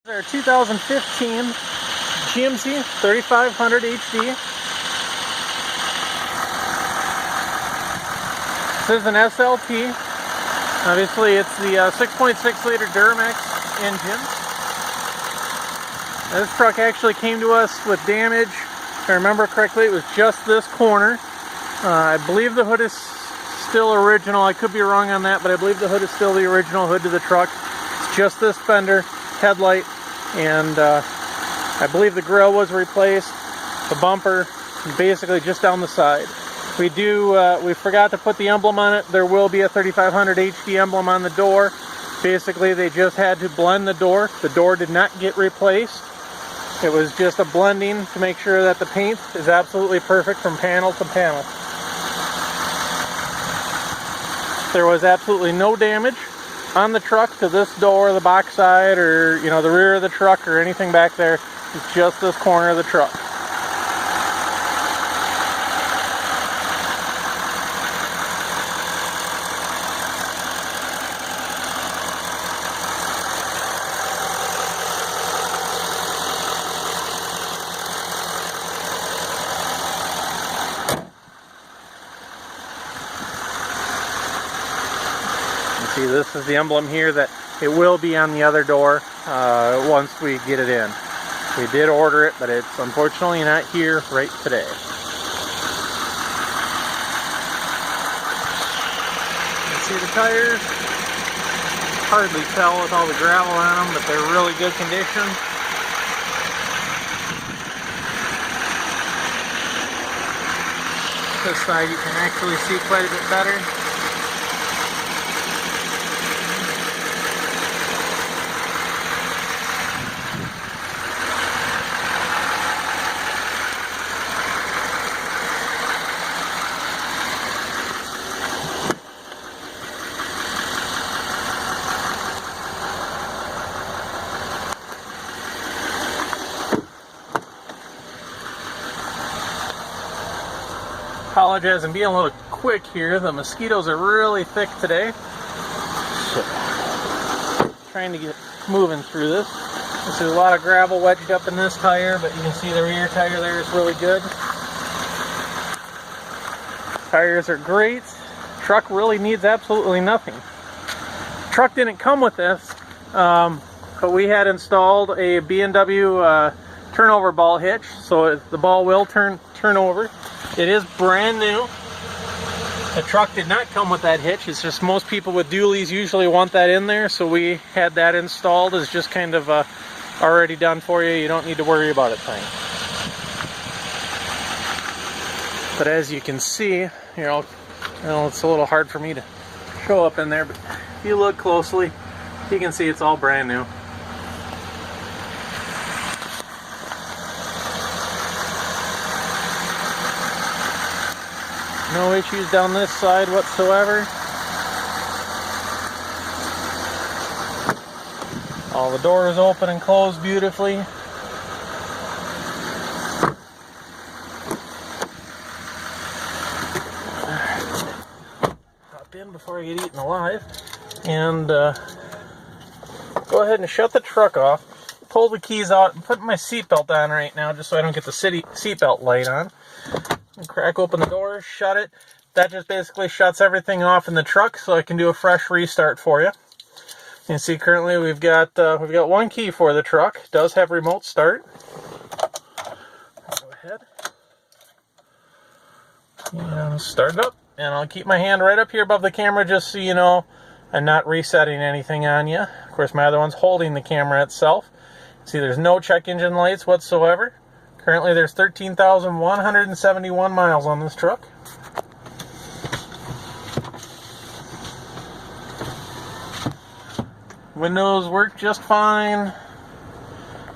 Our 2015 GMC 3500 HD. This is an SLT. Obviously, it's the 6.6 liter Duramax engine. This truck actually came to us with damage. If I remember correctly, it was just this corner. I believe the hood is still original. I could be wrong on that, but I believe the hood is still the original hood to the truck. It's just this fender, headlight, and I believe the grille was replaced, the bumper, basically just down the side. We forgot to put the emblem on it. There will be a 3500 HD emblem on the door. Basically, they just had to blend the door. The door did not get replaced. It was just a blending to make sure that the paint is absolutely perfect from panel to panel. There was absolutely no damage on the truck to this door, the box side, or the rear of the truck, or anything back there. It's just this corner of the truck. See, this is the emblem here that it will be on the other door once we get it in. We did order it, but it's unfortunately not here right today. You can see the tires. Hardly tell with all the gravel on them, but they're really good condition. This side you can actually see quite a bit better. Apologize, I'm being a little quick here. The mosquitoes are really thick today. So, trying to get moving through this. There's a lot of gravel wedged up in this tire, but you can see the rear tire there is really good. Tires are great. Truck really needs absolutely nothing. Truck didn't come with this, but we had installed a B&W turnover ball hitch, so the ball will turn over. It is brand new. The truck did not come with that hitch. It's just most people with dualies usually want that in there, so we had that installed as just kind of already done for you. You don't need to worry about it thing. But as you can see, it's a little hard for me to show up in there, but if you look closely, you can see it's all brand new. No issues down this side whatsoever. All the doors open and close beautifully. Hop in before I get eaten alive. And go ahead and shut the truck off. Pull the keys out. I'm putting my seatbelt on right now just so I don't get the seatbelt light on. Crack open the doors, shut it. That just basically shuts everything off in the truck, so I can do a fresh restart for you. You can see currently we've got one key for the truck. It does have remote start. Go ahead and start it up, and I'll keep my hand right up here above the camera just so you know I'm not resetting anything on you. Of course, my other one's holding the camera itself. See, there's no check engine lights whatsoever. Currently, there's 13,171 miles on this truck. Windows work just fine.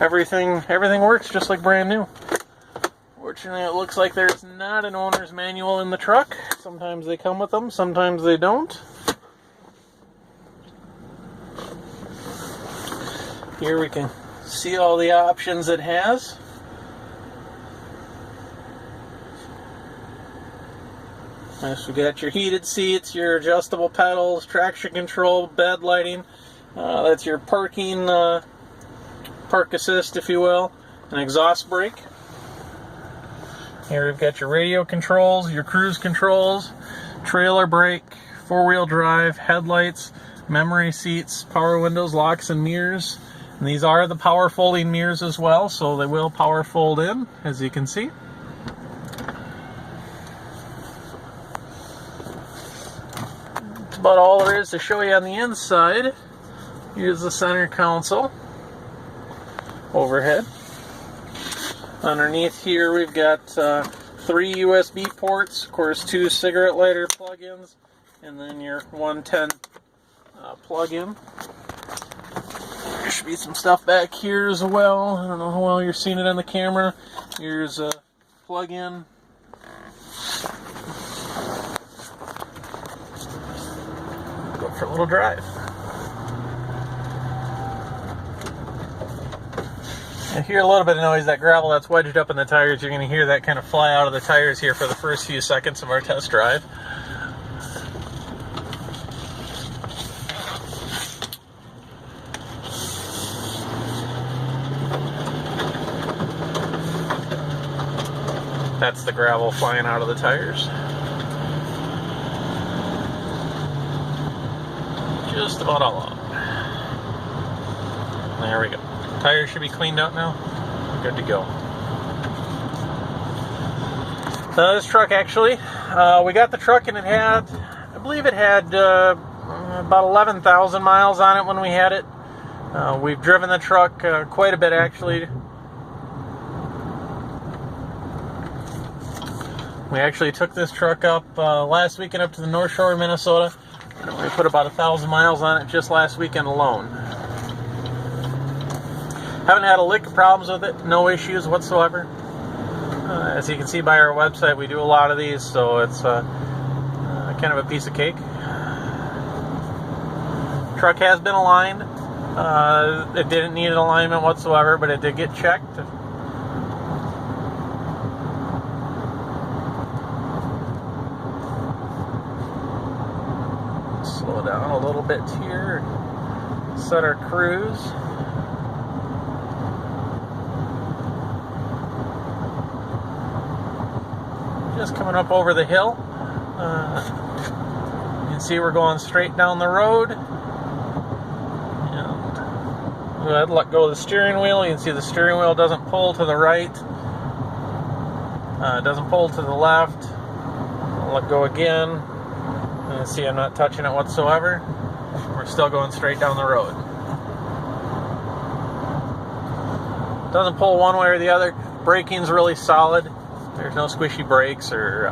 Everything works just like brand new. Fortunately, it looks like there's not an owner's manual in the truck. Sometimes they come with them, sometimes they don't. Here we can see all the options it has. So we got your heated seats, your adjustable pedals, traction control, bed lighting. That's your parking park assist, if you will, an exhaust brake. Here we've got your radio controls, your cruise controls, trailer brake, four-wheel drive, headlights, memory seats, power windows, locks, and mirrors. And these are the power folding mirrors as well, so they will power fold in, as you can see. That's about all there is to show you on the inside. Here's the center console, overhead. Underneath here we've got 3 USB ports, of course 2 cigarette lighter plug-ins, and then your 110 plug-in. There should be some stuff back here as well. I don't know how well you're seeing it on the camera. Here's a plug-in. Go for a little drive. I hear a little bit of noise. That gravel that's wedged up in the tires, you're going to hear that kind of fly out of the tires here for the first few seconds of our test drive. That's the gravel flying out of the tires. Just about all of them. There we go. Tires should be cleaned out now. Good to go. This truck actually, we got the truck and it had, I believe it had about 11,000 miles on it when we had it. We've driven the truck quite a bit actually. We actually took this truck up last weekend up to the North Shore of Minnesota. And we put about 1,000 miles on it just last weekend alone. Haven't had a lick of problems with it, no issues whatsoever. As you can see by our website, we do a lot of these, so it's kind of a piece of cake. Truck has been aligned. It didn't need an alignment whatsoever, but it did get checked. Slow down a little bit here. Set our cruise. Just coming up over the hill. You can see we're going straight down the road. And go ahead and let go of the steering wheel. You can see the steering wheel doesn't pull to the right. It doesn't pull to the left. I'll let go again. You can see I'm not touching it whatsoever. We're still going straight down the road. Doesn't pull one way or the other. Braking's really solid. There's no squishy brakes or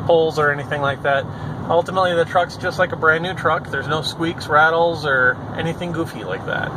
pulls or anything like that. Ultimately, the truck's just like a brand new truck. There's no squeaks, rattles, or anything goofy like that.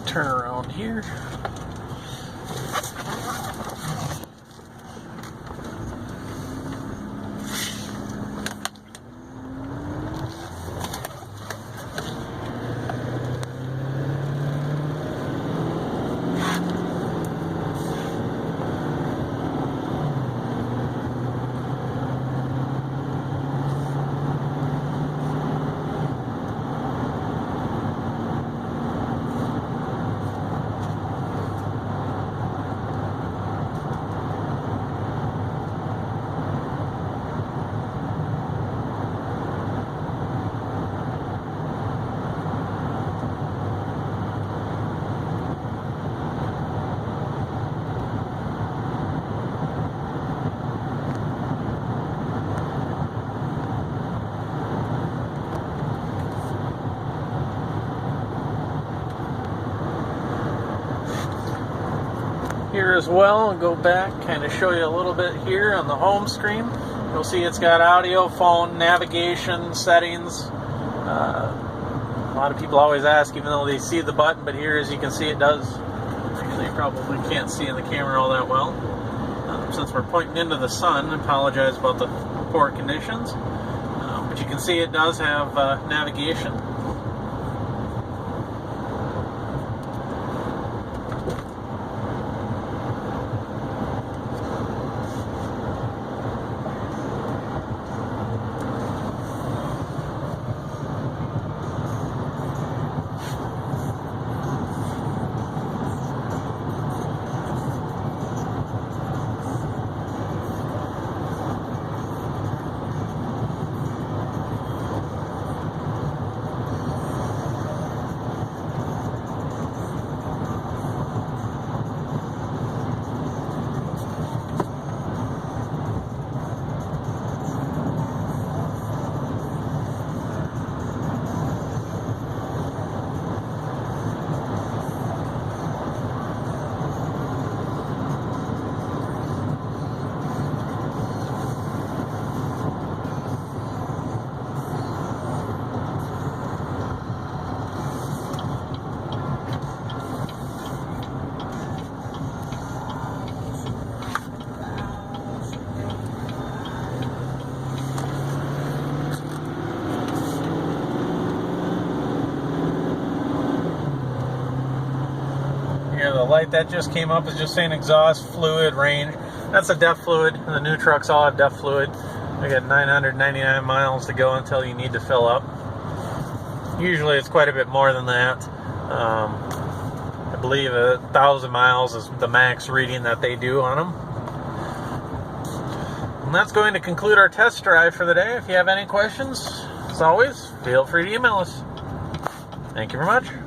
Turn around here. here as well and go back, kind of show you a little bit here on the home screen. You'll see it's got audio, phone, navigation, settings. A lot of people always ask, even though they see the button, but here, as you can see, it does. Actually, you probably can't see in the camera all that well. Since we're pointing into the sun, I apologize about the poor conditions. But you can see it does have navigation. The light that just came up is just saying exhaust fluid range. That's a DEF fluid. The new trucks all have DEF fluid. I got 999 miles to go until you need to fill up. Usually it's quite a bit more than that. I believe 1,000 miles is the max reading that they do on them. And that's going to conclude our test drive for the day. If you have any questions, as always, feel free to email us. Thank you very much.